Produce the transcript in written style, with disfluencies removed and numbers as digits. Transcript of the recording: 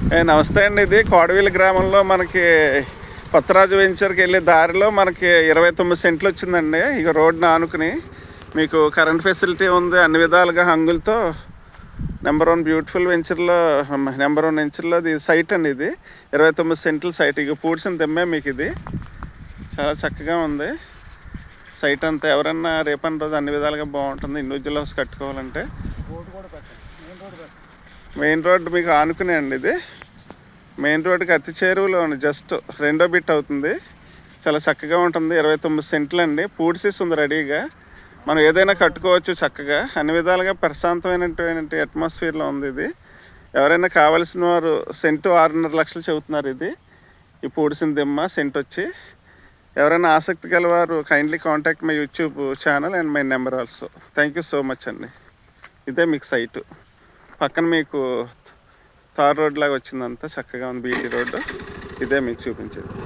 నమస్తే అండి. ఇది కోడవీల గ్రామంలో మనకి కొత్తరాజు వెంచర్కి వెళ్ళే దారిలో మనకి 29 సెంట్లు వచ్చిందండి. ఇక రోడ్డును ఆనుకుని మీకు కరెంట్ ఫెసిలిటీ ఉంది, అన్ని విధాలుగా హంగులతో నెంబర్ 1 బ్యూటిఫుల్ వెంచర్లో నెంబర్ 1 వెంచర్లో ఇది సైట్ అండి. ఇది 29 సెంట్ల సైట్. ఇక పూడ్చిన తెమ్మే మీకు ఇది చాలా చక్కగా ఉంది సైట్ అంతా. ఎవరన్నా రేపటి రోజు అన్ని విధాలుగా బాగుంటుంది ఇండివిజువల్ హౌస్ కట్టుకోవాలంటే. మెయిన్ రోడ్డు మీకు ఆనుకునే అండి. ఇది మెయిన్ రోడ్డుకి అతి చేరువలో జస్ట్ 2వ బిట్ అవుతుంది. చాలా చక్కగా ఉంటుంది. 29 సెంట్లు అండి. పూడ్సేసి ఉంది రెడీగా. మనం ఏదైనా కట్టుకోవచ్చు చక్కగా. అన్ని విధాలుగా ప్రశాంతమైనటువంటి అట్మాస్ఫియర్లో ఉంది ఇది. ఎవరైనా కావాల్సిన వారు సెంటు 6.5 లక్షలు చెబుతున్నారు. ఇది ఈ పూడిసిన దిమ్మ సెంట్ వచ్చి. ఎవరైనా ఆసక్తి గలవారు kindly contact my YouTube channel and my number also. Thank you so much అండి. ఇదే మీకు సైటు. పక్కన మీకు తార్ రోడ్ లాగా వచ్చిందంతా చక్కగా ఉంది. బీటీ రోడ్డు ఇదే మీకు చూపించేది.